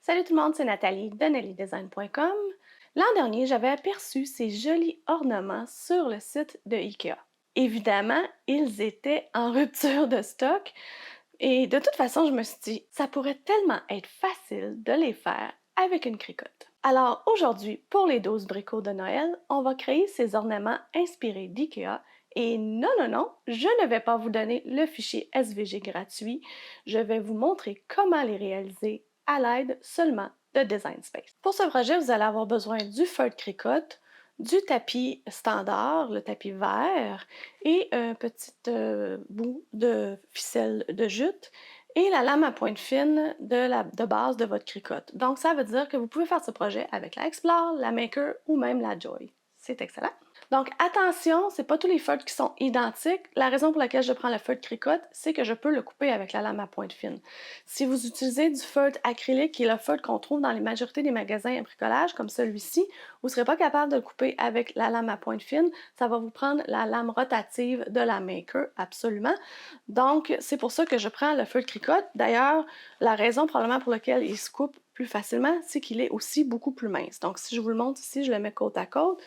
Salut tout le monde, c'est Nathalie de nellydesign.com. L'an dernier, j'avais aperçu ces jolis ornements sur le site de IKEA. Évidemment, ils étaient en rupture de stock et de toute façon, je me suis dit, ça pourrait tellement être facile de les faire avec une cricotte. Alors aujourd'hui, pour les 12 bricots de Noël, on va créer ces ornements inspirés d'IKEA. Et non, non, non, je ne vais pas vous donner le fichier SVG gratuit. Je vais vous montrer comment les réaliser à l'aide seulement de Design Space. Pour ce projet, vous allez avoir besoin du feutre cricotte, du tapis standard, le tapis vert, et un petit bout de ficelle de jute, et la lame à pointe fine de base de votre cricotte. Donc, ça veut dire que vous pouvez faire ce projet avec la Explore, la Maker ou même la Joy. C'est excellent. Donc, attention, c'est pas tous les feutres qui sont identiques. La raison pour laquelle je prends le feutre cricotte, c'est que je peux le couper avec la lame à pointe fine. Si vous utilisez du feutre acrylique, qui est le feutre qu'on trouve dans la majorité des magasins à bricolage, comme celui-ci, vous ne serez pas capable de le couper avec la lame à pointe fine. Ça va vous prendre la lame rotative de la Maker, absolument. Donc, c'est pour ça que je prends le feutre cricotte. D'ailleurs, la raison probablement pour laquelle il se coupe plus facilement, c'est qu'il est aussi beaucoup plus mince. Donc, si je vous le montre ici, je le mets côte à côte.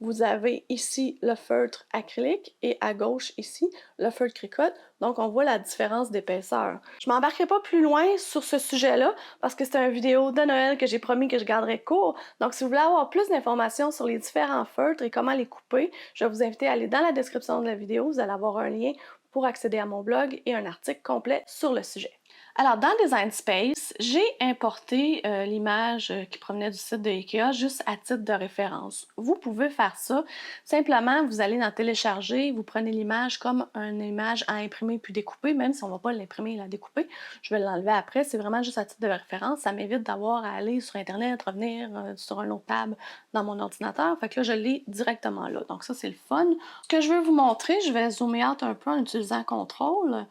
Vous avez ici le feutre acrylique et à gauche ici le feutre cricotte. Donc on voit la différence d'épaisseur. Je m'embarquerai pas plus loin sur ce sujet-là parce que c'est une vidéo de Noël que j'ai promis que je garderais court. Donc si vous voulez avoir plus d'informations sur les différents feutres et comment les couper, je vais vous inviter à aller dans la description de la vidéo. Vous allez avoir un lien pour accéder à mon blog et un article complet sur le sujet. Alors, dans Design Space, j'ai importé l'image qui provenait du site de IKEA juste à titre de référence. Vous pouvez faire ça. Simplement, vous allez dans Télécharger, vous prenez l'image comme une image à imprimer puis découper, même si on ne va pas l'imprimer et la découper. Je vais l'enlever après. C'est vraiment juste à titre de référence. Ça m'évite d'avoir à aller sur Internet, revenir sur un autre tab dans mon ordinateur. Fait que là, je l'ai directement là. Donc ça, c'est le fun. Ce que je veux vous montrer, je vais zoomer out un peu en utilisant CTRL.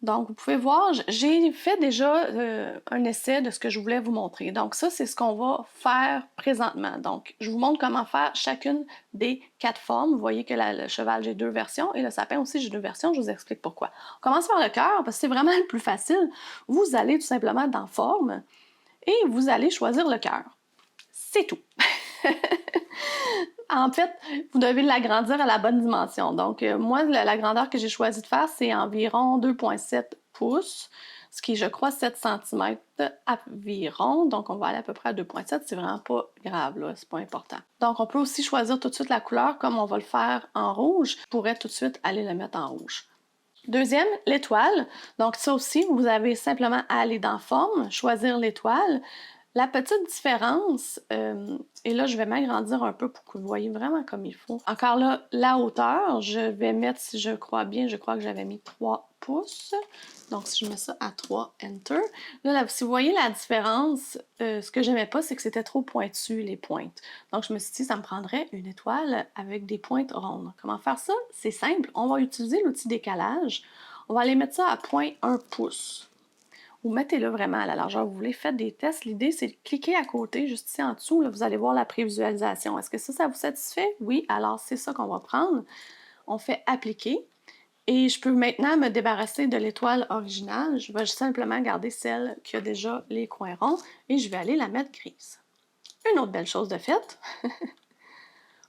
Donc, vous pouvez voir, j'ai fait déjà un essai de ce que je voulais vous montrer. Donc, ça, c'est ce qu'on va faire présentement. Donc, je vous montre comment faire chacune des 4 formes. Vous voyez que le cheval, j'ai 2 versions et le sapin aussi, j'ai 2 versions. Je vous explique pourquoi. On commence par le cœur parce que c'est vraiment le plus facile. Vous allez tout simplement dans Forme et vous allez choisir le cœur. C'est tout. En fait, vous devez l'agrandir à la bonne dimension. Donc, moi, la grandeur que j'ai choisi de faire, c'est environ 2,7 pouces, ce qui est, je crois, 7 cm environ. Donc, on va aller à peu près à 2,7. C'est vraiment pas grave, là. C'est pas important. Donc, on peut aussi choisir tout de suite la couleur, comme on va le faire en rouge. Je pourrais tout de suite aller le mettre en rouge. Deuxième, l'étoile. Donc, ça aussi, vous avez simplement à aller dans Forme, choisir l'étoile. La petite différence, et là, je vais m'agrandir un peu pour que vous voyez vraiment comme il faut. Encore là, la hauteur, je vais mettre, si je crois bien, je crois que j'avais mis 3 pouces. Donc, si je mets ça à 3, Enter. Là, si vous voyez la différence, ce que j'aimais pas, c'est que c'était trop pointu, les pointes. Donc, je me suis dit, ça me prendrait une étoile avec des pointes rondes. Comment faire ça? C'est simple. On va utiliser l'outil décalage. On va aller mettre ça à 0,1 pouce. Ou mettez-le vraiment à la largeur que vous voulez. Faites des tests. L'idée, c'est de cliquer à côté, juste ici en dessous. Là, vous allez voir la prévisualisation. Est-ce que ça vous satisfait? Oui, alors c'est ça qu'on va prendre. On fait appliquer. Et je peux maintenant me débarrasser de l'étoile originale. Je vais simplement garder celle qui a déjà les coins ronds et je vais aller la mettre grise. Une autre belle chose de faite.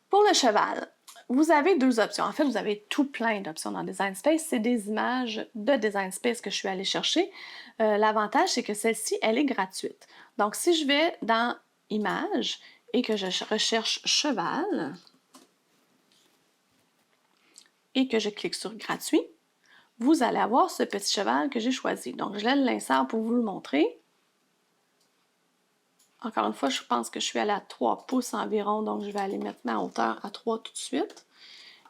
Pour le cheval, vous avez 2 options. En fait, vous avez tout plein d'options dans Design Space. C'est des images de Design Space que je suis allée chercher. L'avantage, c'est que celle-ci, elle est gratuite. Donc, si je vais dans Images et que je recherche cheval et que je clique sur Gratuit, vous allez avoir ce petit cheval que j'ai choisi. Donc, je l'insère pour vous le montrer. Encore une fois, je pense que je suis allée à 3 pouces environ, donc je vais aller mettre ma hauteur à 3 tout de suite.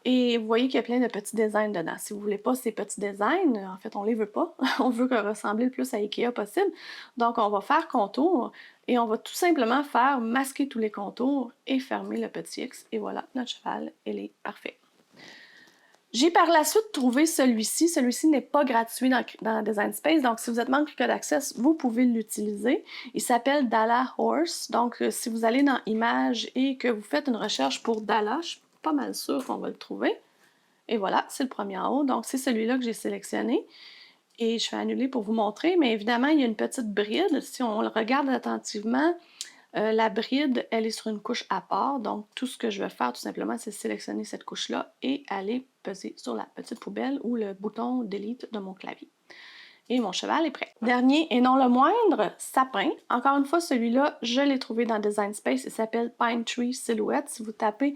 Et vous voyez qu'il y a plein de petits designs dedans. Si vous ne voulez pas ces petits designs, en fait, on ne les veut pas. On veut ressembler le plus à Ikea possible. Donc, on va faire contour et on va tout simplement faire masquer tous les contours et fermer le petit X. Et voilà, notre cheval, il est parfait. J'ai par la suite trouvé celui-ci. Celui-ci n'est pas gratuit dans Design Space, donc si vous êtes membre Code Access, vous pouvez l'utiliser. Il s'appelle Dala Horse. Donc, si vous allez dans Images et que vous faites une recherche pour Dala, je suis pas mal sûre qu'on va le trouver. Et voilà, c'est le premier en haut. Donc, c'est celui-là que j'ai sélectionné. Et je fais annuler pour vous montrer, mais évidemment, il y a une petite bride. Si on le regarde attentivement, la bride, elle est sur une couche à part. Donc, tout ce que je vais faire, tout simplement, c'est sélectionner cette couche-là et aller peser sur la petite poubelle ou le bouton Delete de mon clavier. Et mon cheval est prêt. Dernier et non le moindre, sapin. Encore une fois, celui-là, je l'ai trouvé dans Design Space. Il s'appelle Pine Tree Silhouette. Si vous tapez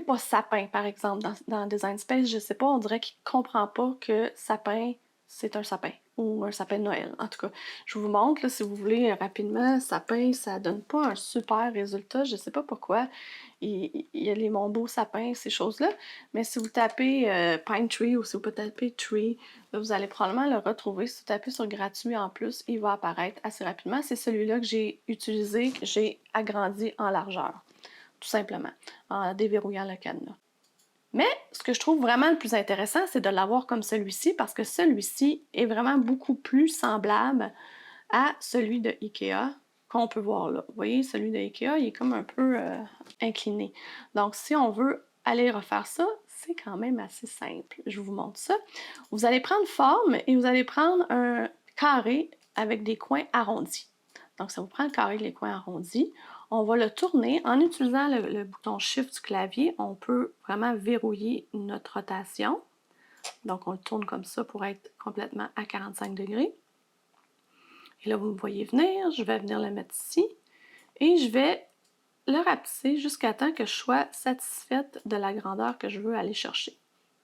pas sapin, par exemple, dans Design Space, je sais pas, on dirait qu'il comprend pas que sapin, c'est un sapin ou un sapin de Noël. En tout cas, je vous montre, là, si vous voulez, rapidement, sapin, ça donne pas un super résultat. Je sais pas pourquoi. Il y a les mon beau sapin, ces choses-là. Mais si vous tapez Pine Tree ou si vous tapez Tree, là, vous allez probablement le retrouver. Si vous tapez sur gratuit en plus, il va apparaître assez rapidement. C'est celui-là que j'ai utilisé, que j'ai agrandi en largeur, tout simplement, en déverrouillant le cadenas. Mais ce que je trouve vraiment le plus intéressant, c'est de l'avoir comme celui-ci, parce que celui-ci est vraiment beaucoup plus semblable à celui de Ikea qu'on peut voir là. Vous voyez, celui de Ikea, il est comme un peu incliné. Donc, si on veut aller refaire ça, c'est quand même assez simple. Je vous montre ça. Vous allez prendre forme et vous allez prendre un carré avec des coins arrondis. Donc, ça vous prend le carré avec les coins arrondis. On va le tourner en utilisant le bouton Shift du clavier. On peut vraiment verrouiller notre rotation. Donc, on le tourne comme ça pour être complètement à 45 degrés. Et là, vous me voyez venir. Je vais venir le mettre ici. Et je vais le rapetisser jusqu'à temps que je sois satisfaite de la grandeur que je veux aller chercher.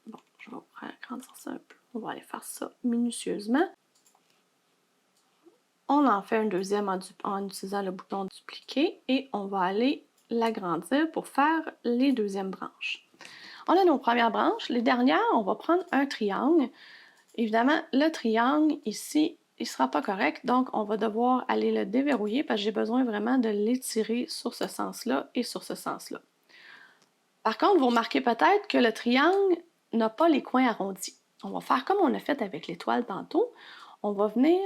Bon, je vais agrandir ça un peu. On va aller faire ça minutieusement. On en fait un deuxième en utilisant le bouton dupliquer et on va aller l'agrandir pour faire les deuxièmes branches. On a nos premières branches. Les dernières, on va prendre un triangle. Évidemment, le triangle ici, il ne sera pas correct, donc on va devoir aller le déverrouiller parce que j'ai besoin vraiment de l'étirer sur ce sens-là et sur ce sens-là. Par contre, vous remarquez peut-être que le triangle n'a pas les coins arrondis. On va faire comme on a fait avec l'étoile tantôt. On va venir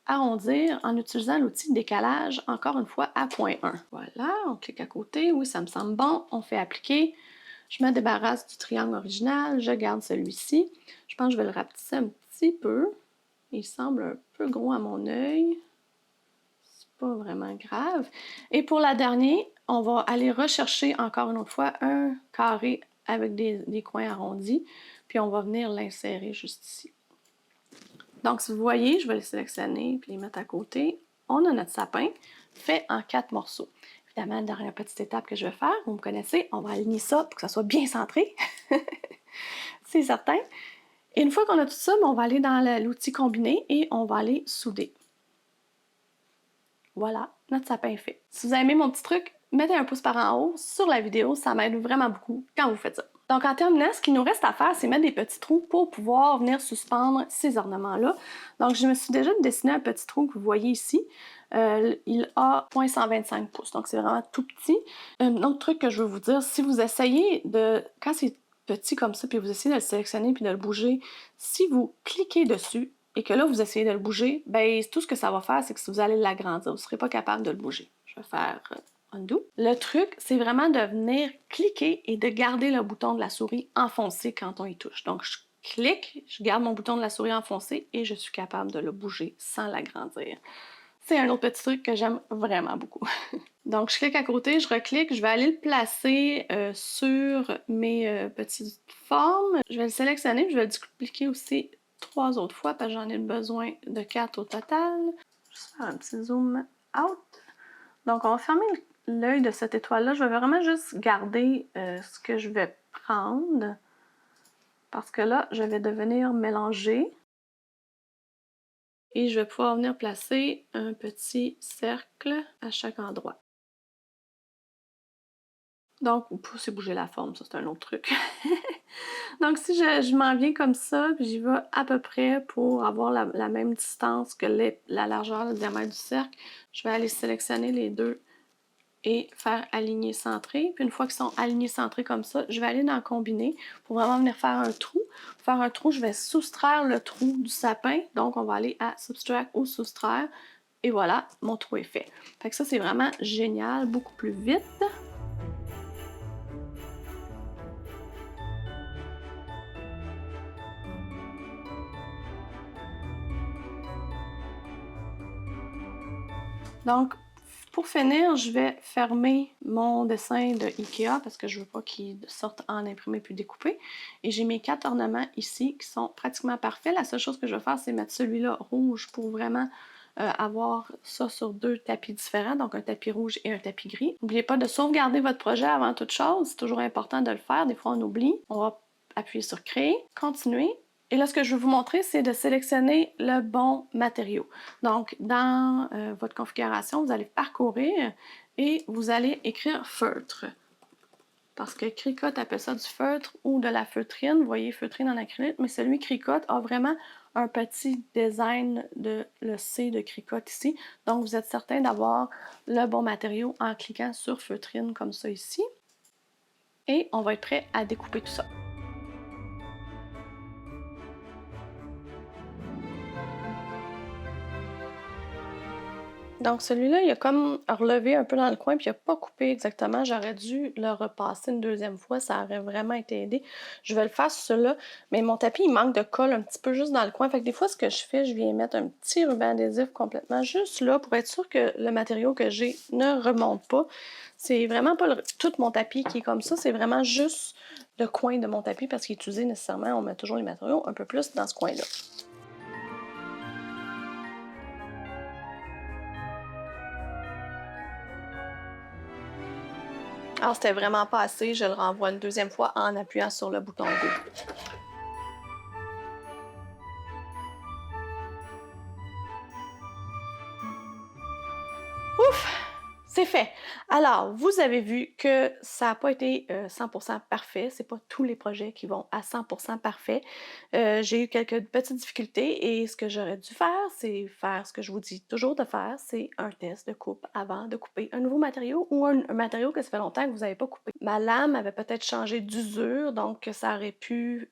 arrondir en utilisant l'outil décalage, encore une fois, à 0,1. Voilà, on clique à côté. Oui, ça me semble bon. On fait appliquer. Je me débarrasse du triangle original. Je garde celui-ci. Je pense que je vais le rapetisser un petit peu. Il semble un peu gros à mon œil. C'est pas vraiment grave. Et pour la dernière, on va aller rechercher encore une autre fois un carré avec des coins arrondis. Puis on va venir l'insérer juste ici. Donc, si vous voyez, je vais les sélectionner puis les mettre à côté. On a notre sapin fait en 4 morceaux. Évidemment, la dernière petite étape que je vais faire, vous me connaissez, on va aligner ça pour que ça soit bien centré. C'est certain. Et une fois qu'on a tout ça, on va aller dans l'outil combiné et on va aller souder. Voilà, notre sapin est fait. Si vous avez aimé mon petit truc, mettez un pouce par en haut sur la vidéo, ça m'aide vraiment beaucoup quand vous faites ça. Donc en terminant, ce qu'il nous reste à faire, c'est mettre des petits trous pour pouvoir venir suspendre ces ornements-là. Donc je me suis déjà dessiné un petit trou que vous voyez ici. Il a 0,125 pouces, donc c'est vraiment tout petit. Un autre truc que je veux vous dire, si vous essayez de... Quand c'est petit comme ça, puis vous essayez de le sélectionner puis de le bouger, si vous cliquez dessus, et que là, vous essayez de le bouger, ben tout ce que ça va faire, c'est que si vous allez l'agrandir, vous ne serez pas capable de le bouger. Je vais faire undo. Le truc, c'est vraiment de venir cliquer et de garder le bouton de la souris enfoncé quand on y touche. Donc, je clique, je garde mon bouton de la souris enfoncé et je suis capable de le bouger sans l'agrandir. C'est un autre petit truc que j'aime vraiment beaucoup. Donc, je clique à côté, je reclique, je vais aller le placer sur mes petites formes. Je vais le sélectionner, je vais le dupliquer aussi 3 autres fois parce que j'en ai besoin de 4 au total. Je vais faire un petit zoom out. Donc, on va fermer l'œil de cette étoile-là. Je vais vraiment juste garder ce que je vais prendre parce que là, je vais devenir mélanger. Et je vais pouvoir venir placer un petit cercle à chaque endroit. Donc, vous pouvez bouger la forme, ça c'est un autre truc. Donc, si je m'en viens comme ça, puis j'y vais à peu près pour avoir la même distance que la largeur, le diamètre du cercle, je vais aller sélectionner les deux et faire aligner centré. Puis une fois qu'ils sont alignés centrés comme ça, je vais aller dans combiner pour vraiment venir faire un trou. Pour faire un trou, je vais soustraire le trou du sapin. Donc, on va aller à Subtract ou Soustraire. Et voilà, mon trou est fait. Fait que ça, c'est vraiment génial, beaucoup plus vite. Donc, pour finir, je vais fermer mon dessin de Ikea parce que je veux pas qu'il sorte en imprimé puis découpé. Et j'ai mes 4 ornements ici qui sont pratiquement parfaits. La seule chose que je vais faire, c'est mettre celui-là rouge pour vraiment avoir ça sur 2 tapis différents, donc un tapis rouge et un tapis gris. N'oubliez pas de sauvegarder votre projet avant toute chose, c'est toujours important de le faire, des fois on oublie. On va appuyer sur Créer, Continuer. Et là, ce que je vais vous montrer, c'est de sélectionner le bon matériau. Donc, dans votre configuration, vous allez parcourir et vous allez écrire feutre. Parce que Cricut appelle ça du feutre ou de la feutrine. Vous voyez, feutrine en acrylique, mais celui Cricut a vraiment un petit design de le C de Cricut ici. Donc, vous êtes certain d'avoir le bon matériau en cliquant sur feutrine comme ça ici. Et on va être prêt à découper tout ça. Donc celui-là, il a comme relevé un peu dans le coin, puis il n'a pas coupé exactement. J'aurais dû le repasser une deuxième fois, ça aurait vraiment été aidé. Je vais le faire sur celui-là, mais mon tapis, il manque de colle un petit peu juste dans le coin. Fait que des fois, ce que je fais, je viens mettre un petit ruban adhésif complètement juste là pour être sûr que le matériau que j'ai ne remonte pas. C'est vraiment pas tout mon tapis qui est comme ça, c'est vraiment juste le coin de mon tapis parce qu'il est utilisé nécessairement, on met toujours les matériaux un peu plus dans ce coin-là. Alors, c'était vraiment pas assez, je le renvoie une deuxième fois en appuyant sur le bouton Go. Ouf! C'est fait. Alors, vous avez vu que ça n'a pas été 100% parfait. C'est pas tous les projets qui vont à 100% parfait. J'ai eu quelques petites difficultés et ce que j'aurais dû faire, c'est faire ce que je vous dis toujours de faire, c'est un test de coupe avant de couper un nouveau matériau ou un matériau que ça fait longtemps que vous n'avez pas coupé. Ma lame avait peut-être changé d'usure, donc ça aurait pu,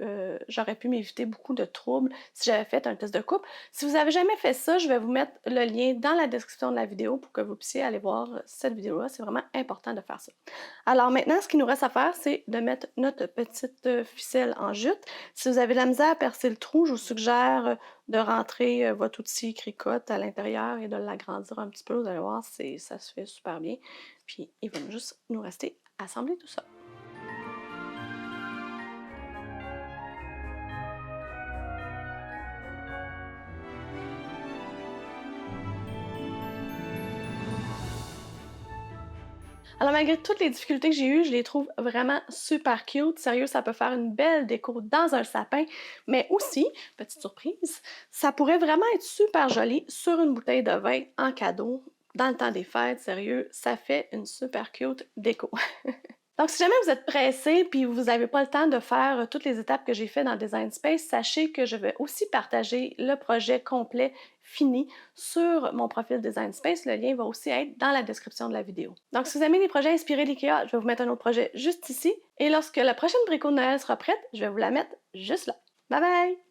j'aurais pu m'éviter beaucoup de troubles si j'avais fait un test de coupe. Si vous n'avez jamais fait ça, je vais vous mettre le lien dans la description de la vidéo pour que vous puissiez aller voir cette vidéo-là. C'est vraiment important de faire ça. Alors maintenant, ce qu'il nous reste à faire, c'est de mettre notre petite ficelle en jute. Si vous avez de la misère à percer le trou, je vous suggère de rentrer votre outil Cricut à l'intérieur et de l'agrandir un petit peu. Vous allez voir, ça se fait super bien. Puis il va juste nous rester à assembler tout ça. Alors malgré toutes les difficultés que j'ai eues, je les trouve vraiment super cute. Sérieux, ça peut faire une belle déco dans un sapin, mais aussi, petite surprise, ça pourrait vraiment être super joli sur une bouteille de vin en cadeau dans le temps des fêtes. Sérieux, ça fait une super cute déco. Donc, si jamais vous êtes pressé puis vous n'avez pas le temps de faire toutes les étapes que j'ai fait dans Design Space, sachez que je vais aussi partager le projet complet fini sur mon profil Design Space. Le lien va aussi être dans la description de la vidéo. Donc, si vous aimez les projets inspirés d'IKEA, je vais vous mettre un autre projet juste ici. Et lorsque la prochaine brico de Noël sera prête, je vais vous la mettre juste là. Bye bye!